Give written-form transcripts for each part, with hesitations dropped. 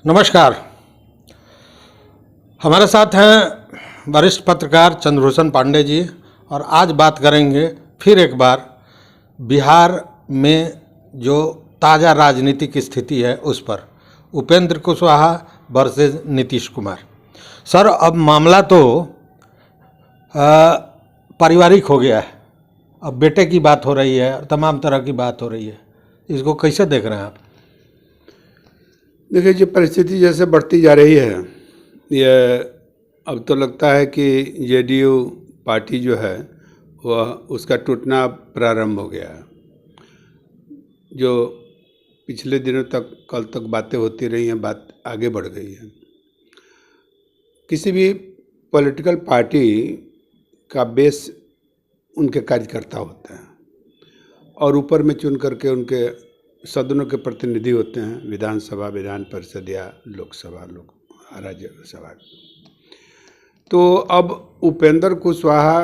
नमस्कार। हमारे साथ हैं वरिष्ठ पत्रकार चंद्रभूषण पांडे जी और आज बात करेंगे फिर एक बार बिहार में जो ताज़ा राजनीतिक स्थिति है उस पर, उपेंद्र कुशवाहा वर्सेस नीतीश कुमार। सर, अब मामला तो पारिवारिक हो गया है, अब बेटे की बात हो रही है, तमाम तरह की बात हो रही है, इसको कैसे देख रहे हैं आप? देखिए, जो परिस्थिति जैसे बढ़ती जा रही है, यह अब तो लगता है कि जेडीयू पार्टी जो है वह उसका टूटना प्रारंभ हो गया है। जो पिछले दिनों तक कल तक बातें होती रही हैं, बात आगे बढ़ गई है। किसी भी पॉलिटिकल पार्टी का बेस उनके कार्यकर्ता होते हैं और ऊपर में चुन करके उनके सदनों के प्रतिनिधि होते हैं, विधानसभा, विधान परिषद या लोकसभा, राज्यसभा। तो अब उपेंद्र कुशवाहा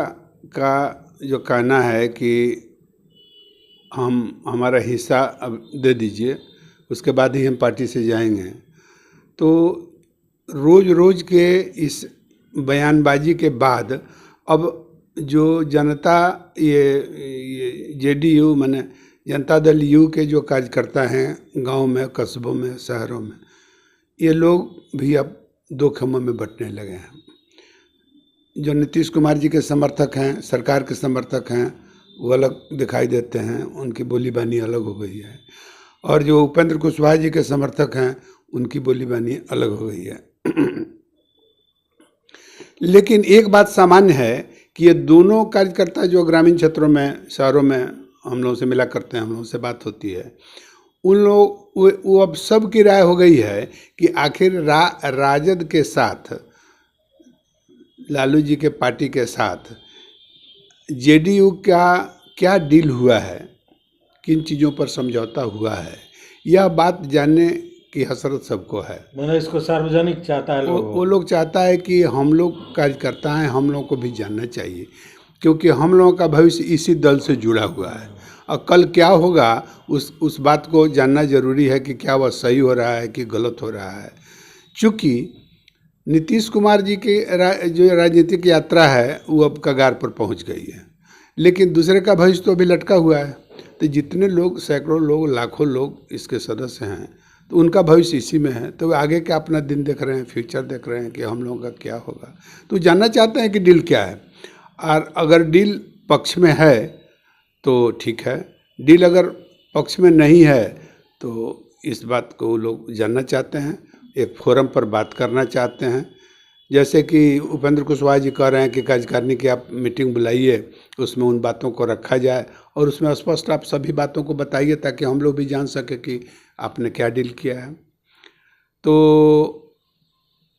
का जो कहना है कि हमारा हिस्सा अब दे दीजिए, उसके बाद ही हम पार्टी से जाएंगे, तो रोज़ के इस बयानबाजी के बाद अब जो जनता ये जेडीयू माने जनता दल यू के जो कार्यकर्ता हैं गांव में, कस्बों में, शहरों में, ये लोग भी अब दो खेमों में बंटने लगे हैं। जो नीतीश कुमार जी के समर्थक हैं, सरकार के समर्थक हैं, वो अलग दिखाई देते हैं, उनकी बोली बानी अलग हो गई है, और जो उपेंद्र कुशवाहा जी के समर्थक हैं उनकी बोली बानी अलग हो गई है। लेकिन एक बात सामान्य है कि ये दोनों कार्यकर्ता जो ग्रामीण क्षेत्रों में, शहरों में हम लोगों से मिला करते हैं, हम लोगों से बात होती है, उन लोग वो अब सब की राय हो गई है कि आखिर राजद के साथ, लालू जी के पार्टी के साथ जेडीयू का क्या डील हुआ है, किन चीज़ों पर समझौता हुआ है, यह बात जानने की हसरत सबको है। मैंने इसको सार्वजनिक चाहता है वो लोग चाहता है कि हम लोग कार्यकर्ता हैं, हम लोगों को भी जानना चाहिए, क्योंकि हम लोगों का भविष्य इसी दल से जुड़ा हुआ है और कल क्या होगा उस बात को जानना जरूरी है कि क्या वह सही हो रहा है कि गलत हो रहा है। चूँकि नीतीश कुमार जी की जो राजनीतिक यात्रा है वो अब कगार पर पहुंच गई है, लेकिन दूसरे का भविष्य तो अभी लटका हुआ है। तो जितने लोग, सैकड़ों लोग, लाखों लोग इसके सदस्य हैं, तो उनका भविष्य इसी में है। तो आगे क्या अपना दिन देख रहे हैं, फ्यूचर देख रहे हैं कि हम लोगों का क्या होगा, तो जानना चाहते हैं कि डील क्या है। और अगर डील पक्ष में है तो ठीक है, डील अगर पक्ष में नहीं है तो इस बात को वो लोग जानना चाहते हैं, एक फोरम पर बात करना चाहते हैं। जैसे कि उपेंद्र कुशवाहा जी कह रहे हैं कि कार्यकारिणी की आप मीटिंग बुलाइए, उसमें उन बातों को रखा जाए और उसमें स्पष्ट आप सभी बातों को बताइए ताकि हम लोग भी जान सके कि आपने क्या डील किया है। तो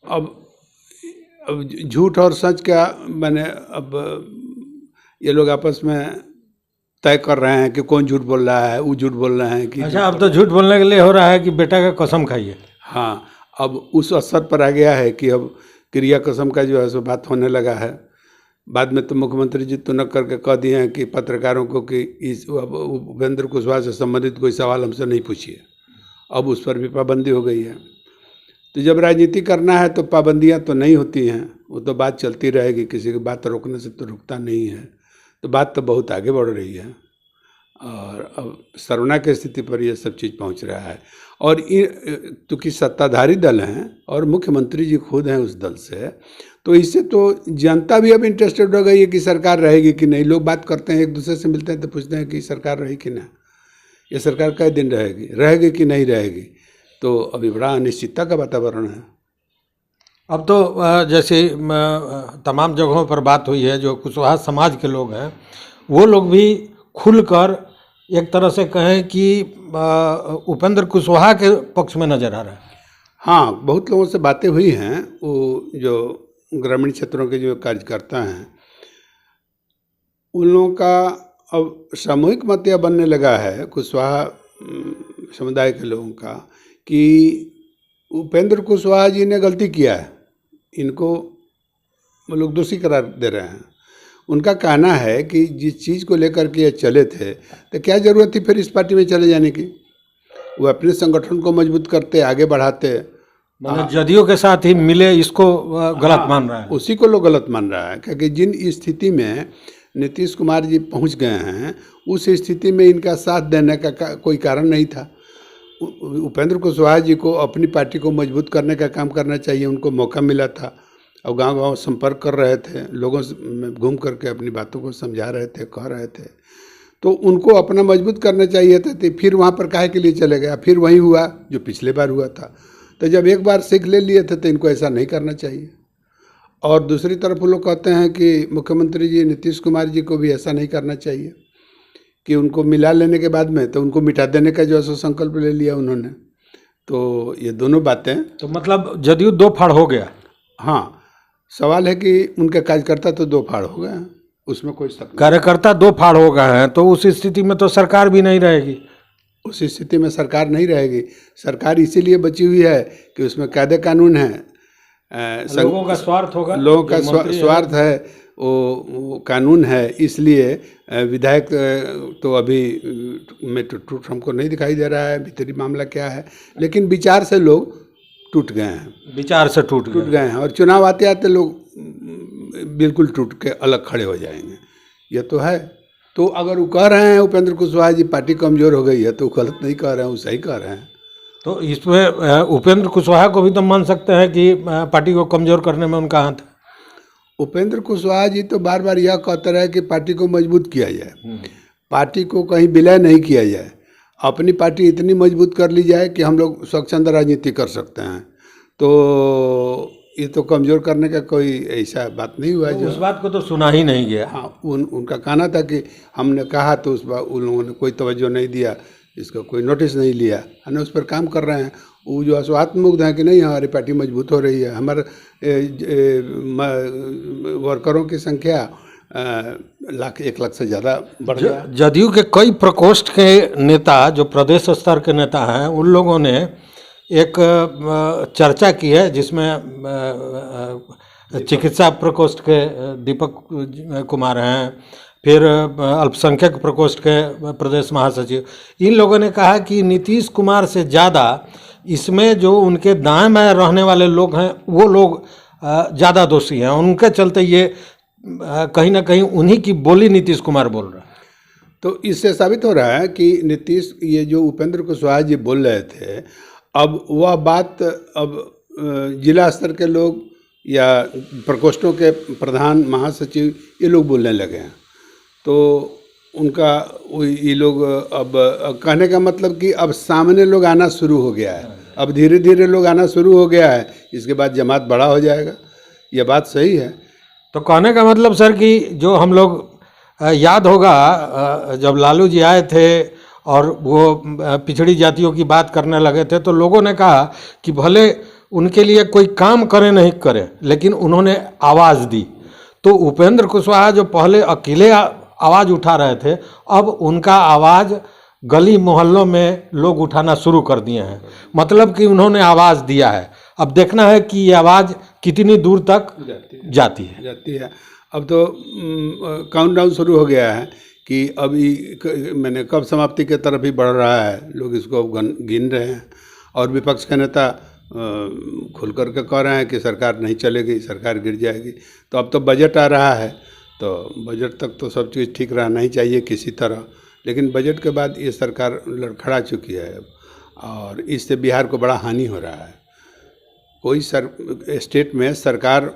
अब झूठ और सच क्या, मैंने अब ये लोग आपस में तय कर रहे हैं कि कौन झूठ बोल रहा है, वो झूठ बोल रहे हैं कि अच्छा, अब तो झूठ बोलने के लिए हो रहा है कि बेटा का कसम खाइए। हाँ, अब उस स्तर पर आ गया है कि अब क्रिया कसम का जो है सो बात होने लगा है। बाद में तो मुख्यमंत्री जी तो न करके कह दिए हैं कि पत्रकारों को कि इस उपेंद्र कुशवाहा से संबंधित कोई सवाल हमसे नहीं पूछिए, अब उस पर भी पाबंदी हो गई है। तो जब राजनीति करना है तो पाबंदियां तो नहीं होती हैं, वो तो बात चलती रहेगी, किसी की बात रोकने से तो रुकता नहीं है। तो बात तो बहुत आगे बढ़ रही है और अब सर्वना की स्थिति पर यह सब चीज़ पहुंच रहा है। और चूँकि सत्ताधारी दल हैं और मुख्यमंत्री जी खुद हैं उस दल से, तो इससे तो जनता भी अब इंटरेस्टेड हो गई है कि सरकार रहेगी कि नहीं। लोग बात करते हैं, एक दूसरे से मिलते हैं तो पूछते हैं कि सरकार रही कि ना, ये सरकार कई दिन रहेगी कि नहीं रहेगी। तो अभी बड़ा अनिश्चितता का वातावरण है। अब तो जैसे तमाम जगहों पर बात हुई है, जो कुशवाहा समाज के लोग हैं वो लोग भी खुलकर एक तरह से कहें कि उपेंद्र कुशवाहा के पक्ष में नजर आ रहा है। हाँ, बहुत लोगों से बातें हुई हैं, वो जो ग्रामीण क्षेत्रों के जो कार्यकर्ता हैं उन लोगों का अब सामूहिक मत यह बनने लगा है कुशवाहा समुदाय के लोगों का कि उपेंद्र कुशवाहा जी ने गलती किया है, इनको वो लोग दोषी करार दे रहे हैं। उनका कहना है कि जिस चीज़ को लेकर के ये चले थे तो क्या ज़रूरत थी फिर इस पार्टी में चले जाने की। वो अपने संगठन को मजबूत करते, आगे बढ़ाते मतलब जदयू के साथ ही मिले, इसको गलत मान रहा है। उसी को लोग गलत मान रहा है, क्योंकि जिन स्थिति में नीतीश कुमार जी पहुंच गए हैं उस स्थिति में इनका साथ देने का कोई कारण नहीं था। उपेंद्र कुशवाहा जी को अपनी पार्टी को मजबूत करने का काम करना चाहिए, उनको मौका मिला था और गांव-गांव संपर्क कर रहे थे, लोगों में घूम करके अपनी बातों को समझा रहे थे, कह रहे थे, तो उनको अपना मजबूत करना चाहिए था। तो फिर वहाँ पर काहे के लिए चले गया, फिर वही हुआ जो पिछले बार हुआ था। तो जब एक बार सीख ले लिए थे तो इनको ऐसा नहीं करना चाहिए। और दूसरी तरफ लोग कहते हैं कि मुख्यमंत्री जी नीतीश कुमार जी को भी ऐसा नहीं करना चाहिए कि उनको मिला लेने के बाद में तो उनको मिटा देने का जो ऐसा संकल्प ले लिया उन्होंने। तो ये दोनों बातें, तो मतलब जदयू दो फाड़ हो गया। हाँ, सवाल है कि उनके कार्यकर्ता तो दो फाड़ हो गए हैं, उसमें कोई शक नहीं। कार्यकर्ता दो फाड़ हो गए हैं, तो उस स्थिति में तो सरकार भी नहीं रहेगी। उस स्थिति में सरकार नहीं रहेगी। सरकार इसीलिए बची हुई है कि उसमें कायदे कानून है, लोगों का स्वार्थ होगा, लोगों का स्वार्थ है, वो कानून है। इसलिए विधायक तो अभी में टूट हमको नहीं दिखाई दे रहा है भीतरी मामला क्या है, लेकिन विचार से लोग टूट गए हैं, विचार से टूट गए हैं। और चुनाव आते आते लोग बिल्कुल टूट के अलग खड़े हो जाएंगे, ये तो है। तो अगर वो कह रहे हैं उपेंद्र कुशवाहा जी पार्टी कमज़ोर हो गई है, तो गलत नहीं कह रहे हैं, वो सही कह रहे हैं। तो इसमें उपेंद्र कुशवाहा को भी तो मान सकते हैं कि पार्टी को कमज़ोर करने में उनका हाथ है। उपेंद्र कुशवाहा जी तो बार बार यह कहते रहे कि पार्टी को मजबूत किया जाए, पार्टी को कहीं विलय नहीं किया जाए, अपनी पार्टी इतनी मजबूत कर ली जाए कि हम लोग स्वच्छंद राजनीति कर सकते हैं। तो ये तो कमज़ोर करने का कोई ऐसा बात नहीं हुआ तो जो उस बात को तो सुना ही नहीं गया। हाँ, उनका कहना था कि हमने कहा तो उस बार उन लोगों ने कोई तवज्जो नहीं दिया, इसका कोई नोटिस नहीं लिया, है उस पर काम कर रहे हैं। वो जो आत्ममुग्ध हैं कि नहीं हमारी पार्टी मजबूत हो रही है, हमारे वर्करों की संख्या 1 लाख से ज़्यादा बढ़ गया। जदयू के कई प्रकोष्ठ के नेता जो प्रदेश स्तर के नेता हैं, उन लोगों ने एक चर्चा की है जिसमें चिकित्सा प्रकोष्ठ के दीपक कुमार हैं, फिर अल्पसंख्यक प्रकोष्ठ के प्रदेश महासचिव, इन लोगों ने कहा कि नीतीश कुमार से ज़्यादा इसमें जो उनके दाएं बाएं रहने वाले लोग हैं वो लोग ज़्यादा दोषी हैं। उनके चलते ये कहीं ना कहीं उन्हीं की बोली नीतीश कुमार बोल रहा है। तो इससे साबित हो रहा है कि नीतीश, ये जो उपेंद्र कुशवाहा जी बोल रहे थे, अब वह बात अब जिला स्तर के लोग या प्रकोष्ठों के प्रधान महासचिव ये लोग बोलने लगे हैं। तो उनका ये लोग अब कहने का मतलब कि अब सामने लोग आना शुरू हो गया है, अब धीरे धीरे लोग आना शुरू हो गया है, इसके बाद जमात बड़ा हो जाएगा। ये बात सही है। तो कहने का मतलब सर कि जो हम लोग याद होगा जब लालू जी आए थे और वो पिछड़ी जातियों की बात करने लगे थे, तो लोगों ने कहा कि भले उनके लिए कोई काम करे नहीं करे, लेकिन उन्होंने आवाज़ दी। तो उपेंद्र कुशवाहा जो पहले अकेले आवाज़ उठा रहे थे, अब उनका आवाज़ गली मोहल्लों में लोग उठाना शुरू कर दिए हैं, मतलब कि उन्होंने आवाज़ दिया है। अब देखना है कि ये आवाज़ कितनी दूर तक जाती है। अब तो काउंटडाउन शुरू हो गया है कि अभी मैंने कब समाप्ति के तरफ ही बढ़ रहा है, लोग इसको गिन रहे हैं। और विपक्ष के नेता खुल कर के कह रहे हैं कि सरकार नहीं चलेगी, सरकार गिर जाएगी। तो अब तो बजट आ रहा है, तो बजट तक तो सब चीज़ ठीक रहना ही चाहिए किसी तरह, लेकिन बजट के बाद ये सरकार लड़खड़ा चुकी है और इससे बिहार को बड़ा हानि हो रहा है। कोई स्टेट में सरकार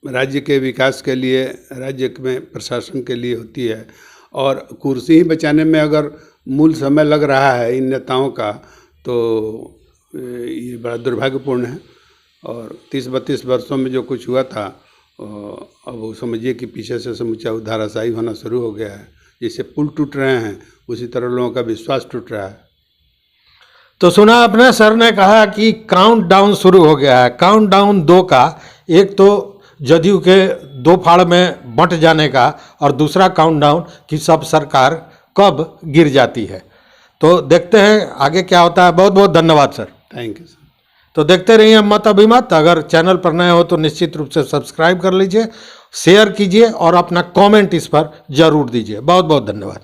राज्य के विकास के लिए, राज्य में प्रशासन के लिए होती है, और कुर्सी ही बचाने में अगर मूल समय लग रहा है इन नेताओं का, तो ये बड़ा दुर्भाग्यपूर्ण है। और 30-32 वर्षों में जो कुछ हुआ था, अब वो समझिए कि पीछे से समूचा धाराशाही होना शुरू हो गया है। जैसे पुल टूट रहे हैं, उसी तरह लोगों का विश्वास टूट रहा है। तो सुना आपने, सर ने कहा कि काउंटडाउन शुरू हो गया है। काउंटडाउन 2 का, एक तो जदयू के 2 फाड़ में बंट जाने का, और दूसरा काउंटडाउन कि सब सरकार कब गिर जाती है। तो देखते हैं आगे क्या होता है। बहुत बहुत धन्यवाद सर। Thank you sir. तो देखते रहिए मत अभिमत। अगर चैनल पर नए हो तो निश्चित रूप से सब्सक्राइब कर लीजिए, शेयर कीजिए और अपना कमेंट इस पर जरूर दीजिए। बहुत बहुत धन्यवाद।